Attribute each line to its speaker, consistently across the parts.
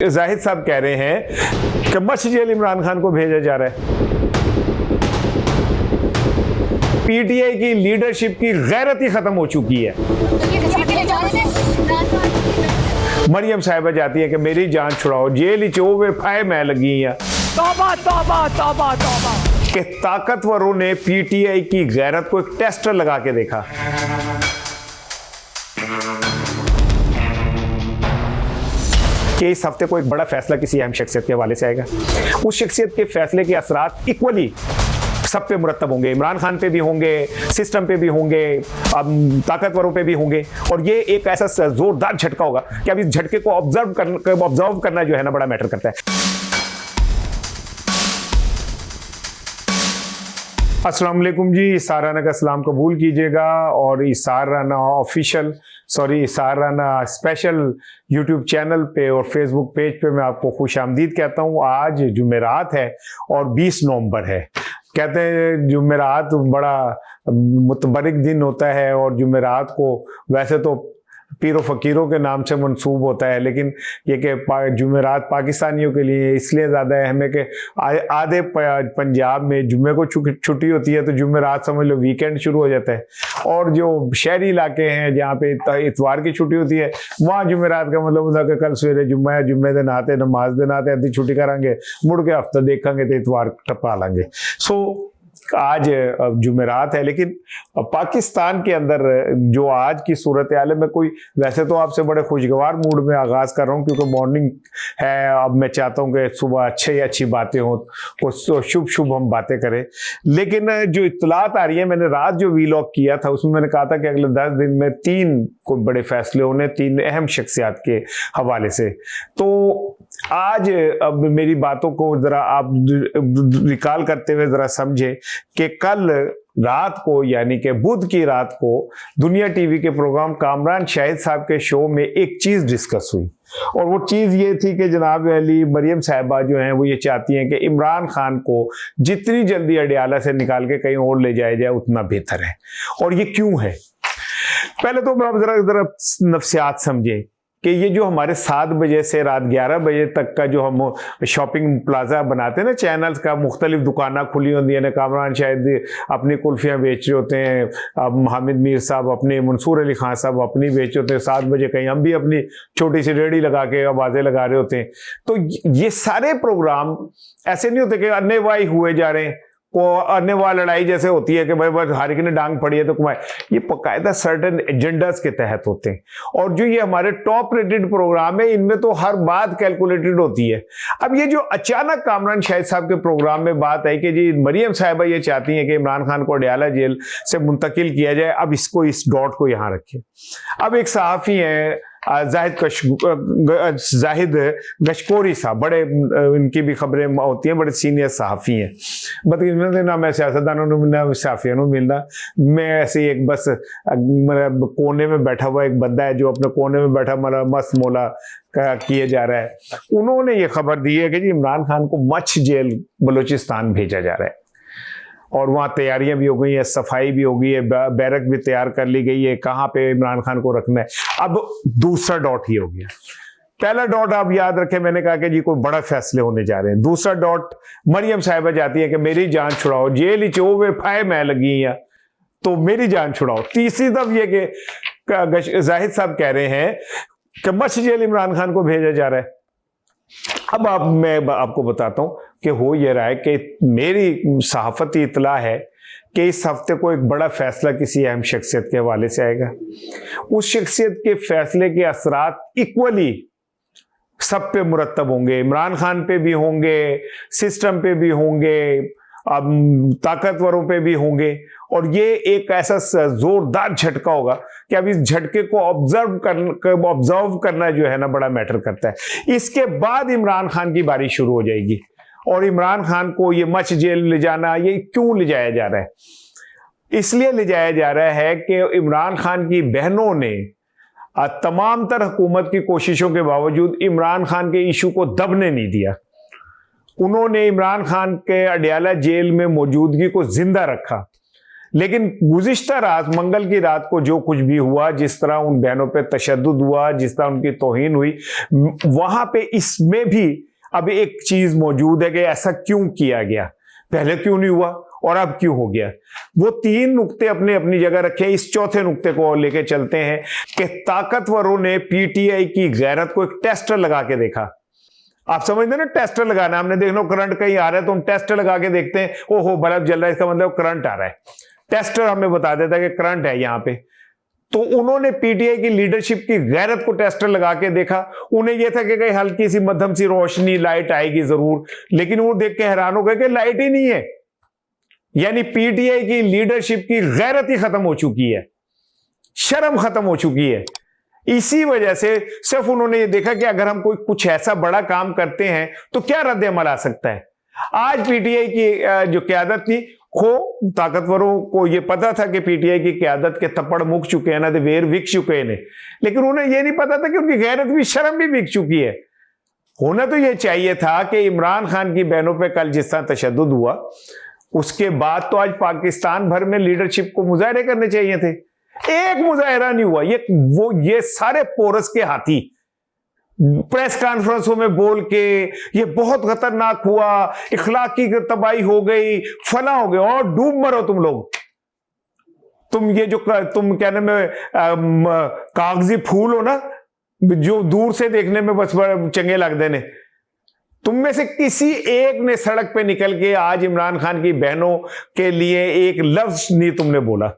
Speaker 1: जाहिद साहब कह रहे हैं कि मच जेल इमरान खान को भेजा जा रहा है। पीटीआई की लीडरशिप की गैरत ही खत्म हो चुकी है। मरियम साहिबा जाती है कि मेरी जान छुड़ाओ, जेल ही चोवे फाए मैं लगी है।
Speaker 2: तौबा तौबा तौबा तौबा।
Speaker 1: कि ताकतवरों ने पीटीआई की गैरत को एक टेस्टर लगा के देखा। कि इस हफ्ते को एक बड़ा फैसला किसी अहम शख्सियत के हवाले से आएगा। उस शख्सियत के फैसले के असरात इक्वली सब पे मुरतब होंगे। इमरान खान पे भी होंगे, सिस्टम पे भी होंगे, ताकतवरों पे भी होंगे। और ये एक ऐसा जोरदार झटका होगा कि अब इस झटके को ऑब्जर्व करना जो है ना बड़ा मैटर करता है। अस्सलाम वालेकुम जी, इसार राना का सलाम कबूल कीजिएगा और इसार राना ऑफिशियल इसार राना स्पेशल यूट्यूब चैनल पे और फेसबुक पेज पे मैं आपको खुश आमदीद कहता हूँ। आज जुमेरात है और 20 नवंबर है। कहते हैं जुमेरात बड़ा मुतबरिक दिन होता है और जुमेरात को वैसे तो पीरों फकीरों के नाम से मंसूब होता है, लेकिन ये कि जुमेरात पाकिस्तानियों के लिए इसलिए ज़्यादा अहम है कि आधे पंजाब में जुम्मे को छुट्टी होती है तो जुमेरात समझ लो वीकेंड शुरू हो जाता है। और जो शहरी इलाके हैं जहाँ पे इतवार की छुट्टी होती है वहाँ जुमेरात का मतलब होता है कि कल सवेरे जुम्मा है, जुम्मे दिन आते नमाज दिन आते अद्धी छुट्टी करांगे, मुड़ के हफ्ता देखेंगे तो इतवार टपा लेंगे। आज जुमेरात है, लेकिन पाकिस्तान के अंदर जो आज की सूरत हाल है, मैं कोई वैसे तो आपसे बड़े खुशगवार मूड में आगाज़ कर रहा हूँ क्योंकि मॉर्निंग है। अब मैं चाहता हूँ कि सुबह अच्छी बातें हों, कुछ शुभ हम बातें करें। लेकिन जो इत्तलात आ रही है, मैंने रात जो वीलॉग किया था उसमें मैंने कहा था कि अगले 10 दिन में 3 कोई बड़े फैसले होने, 3 अहम शख्सियात के हवाले से। तो आज अब मेरी बातों को ज़रा आप रिकॉल करते हुए ज़रा समझे कि कल रात को यानी कि बुध की रात को दुनिया टीवी के प्रोग्राम कामरान शाहिद साहब के शो में एक चीज़ डिस्कस हुई और वो चीज़ ये थी कि जनाब अली मरियम साहिबा जो हैं वो ये चाहती हैं कि इमरान खान को जितनी जल्दी अडियाला से निकाल के कहीं और ले जाया जाए उतना बेहतर है। और ये क्यों है? पहले तो आप ज़रा नफ्सियात समझें कि ये जो हमारे 7 बजे से रात 11 बजे तक का जो हम शॉपिंग प्लाजा बनाते हैं ना, चैनल्स का मुख्तलिफ दुकाना खुली होती है ना, कामरान शायद अपनी कुल्फियाँ बेच रहे होते हैं, अब हामिद मीर साहब अपने, मंसूर अली खान साहब अपनी बेच रहे होते हैं, 7 बजे कहीं हम भी अपनी छोटी सी रेडी लगा के आवाज़ें लगा रहे होते हैं। तो ये सारे प्रोग्राम ऐसे नहीं होते कि अन्नेवाही हुए जा रहे हैं, को अन्नेवाह लड़ाई जैसे होती है कि भाई बस हार की ने डांग पड़ी है तो कुमाए। ये बाकायदा सर्टेन एजेंडास के तहत होते हैं। और जो ये हमारे टॉप रेटेड प्रोग्राम है इनमें तो हर बात कैलकुलेटेड होती है। अब ये जो अचानक कामरान शाहिद साहब के प्रोग्राम में बात आई कि जी मरियम साहिबा ये चाहती हैं कि इमरान खान को अडियाला जेल से मुंतकिल किया जाए, अब इसको इस डॉट को यहाँ रखें। अब एक सहाफ़ी हैं जाहिद गशकोरी साहब, बड़े इनकी भी खबरें होती हैं, बड़े सीनियर सहाफ़ी हैं। बट इन्होंने ना मैं सियासतदानों ना सहाफ़ियों मिलना, मैं ऐसे ही एक बस मतलब कोने में बैठा हुआ एक बंदा है जो अपने कोने में बैठा मतलब मस्त मौला किए जा रहा है। उन्होंने ये खबर दी है कि जी इमरान खान को मच जेल बलूचिस्तान भेजा जा रहा है और वहाँ तैयारियां भी हो गई है, सफाई भी हो गई है, बैरक भी तैयार कर ली गई है, कहाँ पे इमरान खान को रखना है। अब दूसरा डॉट ही हो गया। पहला डॉट आप याद रखें, मैंने कहा कि जी कोई बड़ा फैसले होने जा रहे हैं। दूसरा डॉट मरियम साहिबा जाती है कि मेरी जान छुड़ाओ, जेल ही चोवे फाए मैं लगी है तो मेरी जान छुड़ाओ। तीसरी तरफ ये कि जाहिद साहब कह रहे हैं कि मच जेल इमरान खान को भेजा जा रहा है। अब मैं आपको बताता हूं कि हो ये रहा है कि मेरी सहाफती इतला है कि इस हफ्ते को एक बड़ा फैसला किसी अहम शख्सियत के हवाले से आएगा। उस शख्सियत के फैसले के असरात इक्वली सब पे मुरतब होंगे। इमरान खान पे भी होंगे, सिस्टम पे भी होंगे, अब ताकतवरों पे भी होंगे। और ये एक ऐसा जोरदार झटका होगा कि अब इस झटके को ऑब्जर्व करना जो है ना बड़ा मैटर करता है। इसके बाद इमरान खान की बारी शुरू हो जाएगी और इमरान खान को ये मच जेल ले जाना, ये क्यों ले जाया जा रहा है? इसलिए ले जाया जा रहा है कि इमरान खान की बहनों ने तमाम तर हुकूमत की कोशिशों के बावजूद इमरान खान के इशू को दबने नहीं दिया। उन्होंने इमरान खान के अडियाला जेल में मौजूदगी को जिंदा रखा। लेकिन गुज़िश्ता रात, मंगल की रात को जो कुछ भी हुआ, जिस तरह उन बहनों पे तशद्दुद हुआ, जिस तरह उनकी तौहीन हुई, वहां पे इसमें भी अब एक चीज मौजूद है कि ऐसा क्यों किया गया, पहले क्यों नहीं हुआ और अब क्यों हो गया। वो तीन नुक्ते अपने अपनी जगह रखे। इस चौथे नुक्ते को और लेके चलते हैं कि ताकतवरों ने पीटीआई की गैरत को एक टेस्टर लगा के देखा। आप समझते हैं ना, टेस्टर लगाना, हमने देखना करंट कहीं आ रहा है तो हम टेस्टर लगा के देखते हैं, ओहो बल्ब जल रहा है, इसका मतलब करंट आ रहा है। टेस्टर हमें बता देता है कि करंट है यहां पे। तो उन्होंने पीटीआई की लीडरशिप की गैरत को टेस्टर लगा के देखा। उन्हें यह था कि कहीं हल्की सी मध्यम सी रोशनी, लाइट आएगी जरूर, लेकिन वो देख के हैरान हो गए कि लाइट ही नहीं है। यानी पीटीआई की लीडरशिप की गैरत ही खत्म हो चुकी है, शर्म खत्म हो चुकी है। इसी वजह से सिर्फ उन्होंने ये देखा कि अगर हम कोई कुछ ऐसा बड़ा काम करते हैं तो क्या रद्द अमल आ सकता है। आज पीटीआई की जो क़यादत थी, खो ताकतवरों को ये पता था कि पीटीआई की क़यादत के थप्पड़ मुक चुके हैं ना, तो वेर विक चुके हैं, लेकिन उन्हें यह नहीं पता था कि उनकी गैरत भी, शर्म भी बिक चुकी है। होना तो यह चाहिए था कि इमरान खान की बहनों पे कल जिस तरह तशद्दुद हुआ, उसके बाद तो आज पाकिस्तान भर में लीडरशिप को मुजाहरे करने चाहिए थे। एक मुजाहरा नहीं हुआ। ये सारे पोरस के हाथी प्रेस कॉन्फ्रेंसों में बोल के ये बहुत खतरनाक हुआ, इखलाकी तबाही हो गई, फला हो गया, और डूब मरो तुम लोग। तुम ये जो तुम कहने में कागजी फूल हो ना, जो दूर से देखने में बस चंगे लगते ने, तुम में से किसी एक ने सड़क पे निकल के आज इमरान खान की बहनों के लिए एक लफ्ज नहीं तुमने बोला,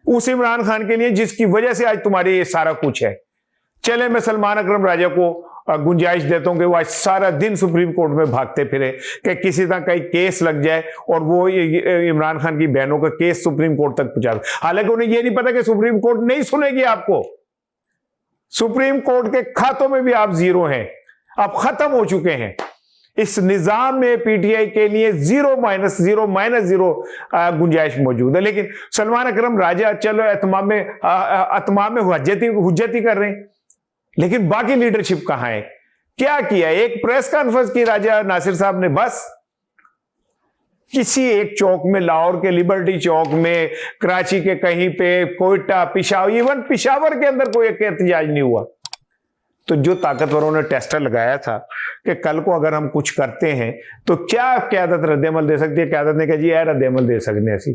Speaker 1: उस इमरान खान के लिए जिसकी वजह से आज तुम्हारे ये सारा कुछ है। चले, मैं सलमान अकरम राजा को गुंजाइश देता हूं कि वो आज सारा दिन सुप्रीम कोर्ट में भागते फिरे कि किसी तरह कहीं केस लग जाए और वो इमरान खान की बहनों का केस सुप्रीम कोर्ट तक पहुंचा। हालांकि उन्हें ये नहीं पता कि सुप्रीम कोर्ट नहीं सुनेगी आपको। सुप्रीम कोर्ट के खातों में भी आप जीरो हैं, आप खत्म हो चुके हैं। इस निजाम में पीटीआई के लिए जीरो माइनस जीरो गुंजाइश मौजूद है। लेकिन सलमान अकरम राजा चलो अतमाम में हुज्जती कर रहे हैं, लेकिन बाकी लीडरशिप कहां है? क्या किया? एक प्रेस कॉन्फ्रेंस की राजा नासिर साहब ने, बस किसी एक चौक में, लाहौर के लिबर्टी चौक में, कराची के कहीं पे, कोयटा, पिशावर, इवन पिशावर के अंदर कोई एक एहतजाज नहीं हुआ। तो जो ताकतवरों ने टेस्टर लगाया था कि कल को अगर हम कुछ करते हैं तो क्या क़यादत रद्द-ए-अमल दे सकती है, क़यादत ने कहा जी रद्द-ए-अमल दे सकते हैं। ऐसी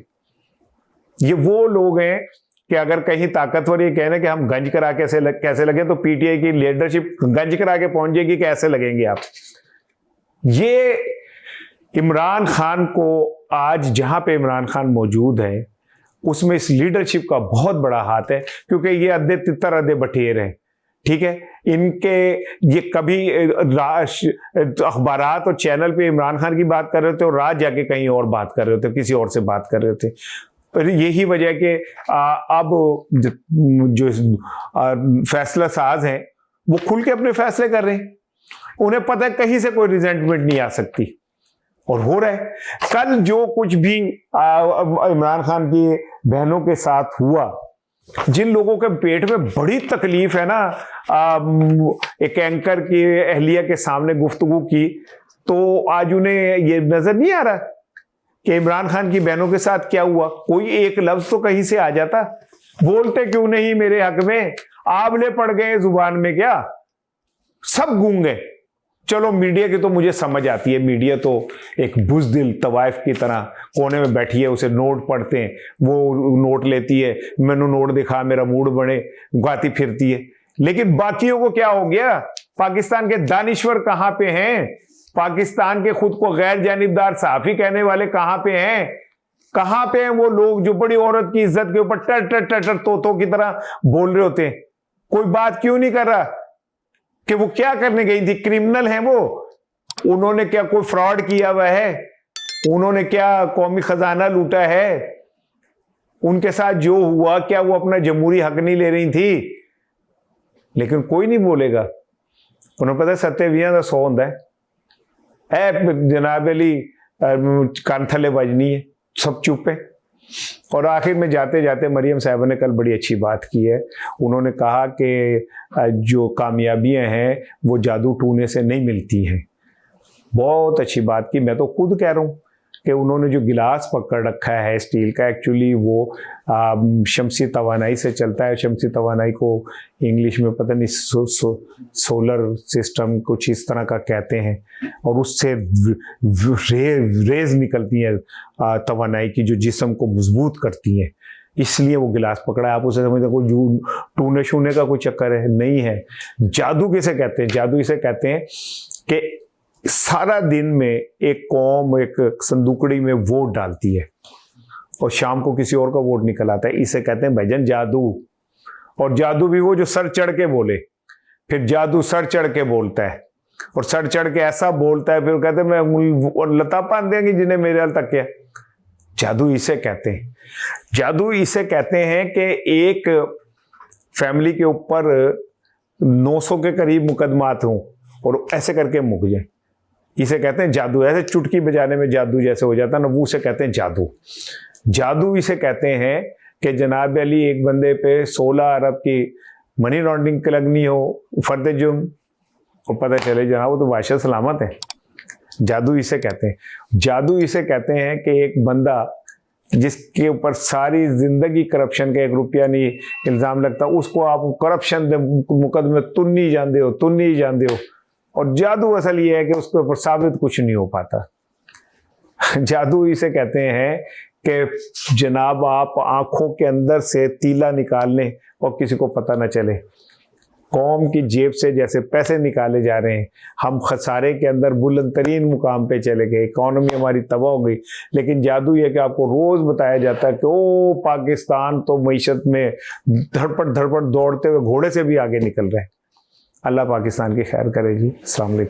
Speaker 1: ये वो लोग हैं कि अगर कहीं ताकतवर ये कहने कि हम गंज करा कैसे लगे, तो पीटीआई की लीडरशिप गंज करा के पहुंच जाएगी, कैसे लगेंगे आप। ये इमरान खान को आज जहां पे इमरान खान मौजूद है उसमें इस लीडरशिप का बहुत बड़ा हाथ है, क्योंकि ये अद्धे तितर अद्धे बटेर हैं। ठीक है, इनके ये कभी अखबारात और चैनल पे इमरान खान की बात कर रहे थे और रात जाके कहीं और बात कर रहे थे, किसी और से बात कर रहे थे। पर यही वजह है कि अब जो फैसला साज हैं वो खुल के अपने फैसले कर रहे हैं। उन्हें पता है कहीं से कोई रिजेंटमेंट नहीं आ सकती, और हो रहा है। कल जो कुछ भी इमरान खान की बहनों के साथ हुआ, जिन लोगों के पेट में बड़ी तकलीफ है ना, एक एंकर की अहलिया के सामने गुफ्तगू की, तो आज उन्हें ये नजर नहीं आ रहा कि इमरान खान की बहनों के साथ क्या हुआ। कोई एक लफ्ज तो कहीं से आ जाता, बोलते क्यों नहीं मेरे हक में, आबले पड़ गए जुबान में, क्या सब गूंग गए। चलो मीडिया की तो मुझे समझ आती है, मीडिया तो एक बुज़दिल तवाइफ की तरह कोने में बैठी है, उसे नोट पढ़ते हैं, वो नोट लेती है, मैनू नोट दिखा मेरा मूड बने, गाती फिरती है। लेकिन बाकियों को क्या हो गया? पाकिस्तान के दानिश्वर कहां पे हैं? पाकिस्तान के खुद को गैर जानिबदार सहाफी कहने वाले कहां पे हैं? कहां पे हैं वो लोग जो बड़ी औरत की इज्जत के ऊपर टर टर टर टर तोतों की तरह बोल रहे होते हैं? कोई बात क्यों नहीं कर रहा कि वो क्या करने गई थी? क्रिमिनल हैं वो, उन्होंने क्या कोई फ्रॉड किया हुआ है? उन्होंने क्या कौमी खजाना लूटा है? उनके साथ जो हुआ, क्या वो अपना जमहूरी हक नहीं ले रही थी? लेकिन कोई नहीं बोलेगा। उन्हें पता है सत्य का 100 होता है, जनाब अली कान थले बजनी है, सब चुप है। और आखिर में जाते जाते मरियम साहब ने कल बड़ी अच्छी बात की है। उन्होंने कहा कि जो कामयाबियां हैं वो जादू टूने से नहीं मिलती हैं। बहुत अच्छी बात की। मैं तो खुद कह रहा हूँ कि उन्होंने जो गिलास पकड़ रखा है स्टील का, एक्चुअली वो शमसी तवानाई से चलता है। शमसी तवानाई को इंग्लिश में पता नहीं सोलर सिस्टम कुछ इस तरह का कहते हैं, और उससे रेज निकलती हैं तवानाई की, जो जिस्म को मजबूत करती हैं, इसलिए वो गिलास पकड़ा है। आप उसे समझते कोई टूने शूने का कोई चक्कर है, नहीं है। जादू किसे कहते हैं? जादू इसे कहते हैं कि सारा दिन में एक कौम एक संदूकड़ी में वोट डालती है और शाम को किसी और का वोट निकल आता है, इसे कहते हैं भाईजान जादू। और जादू भी वो जो सर चढ़ के बोले, फिर जादू सर चढ़ के बोलता है, और सर चढ़ के ऐसा बोलता है, फिर कहते हैं मैं लता पान देंगी जिन्हें मेरे हाल तक क्या। जादू इसे कहते हैं। जादू इसे कहते हैं कि एक फैमिली के ऊपर 900 के करीब मुकदमात हों और ऐसे करके मुक जाए, इसे कहते हैं जादू। ऐसे चुटकी बजाने में जादू जैसे हो जाता है ना, वो उसे कहते हैं जादू। जादू इसे कहते हैं कि जनाब अली एक बंदे पे 16 अरब की मनी लॉन्ड्रिंग लगनी हो, फर्द जुर्म, और पता चले जनाब वो तो बादशाह सलामत है। जादू इसे कहते हैं। जादू इसे कहते हैं कि एक बंदा जिसके ऊपर सारी जिंदगी करप्शन का 1 रुपया नहीं इल्ज़ाम लगता, उसको आप करप्शन दे मुकदमे तुन्नी जानते हो, और जादू असल ये है कि उसके ऊपर साबित कुछ नहीं हो पाता। जादू इसे कहते हैं कि जनाब आप आंखों के अंदर से तीला निकाल लें और किसी को पता ना चले। कौम की जेब से जैसे पैसे निकाले जा रहे हैं, हम खसारे के अंदर बुलंद तरीन मुकाम पे चले गए, इकॉनमी हमारी तबाह हो गई, लेकिन जादू ये कि आपको रोज़ बताया जाता है कि ओ पाकिस्तान तो मईशत में धड़पड़ दौड़ते हुए घोड़े से भी आगे निकल रहे हैं। अल्लाह पाकिस्तान की खैर करे जी। अस्सलाम वालेकुम।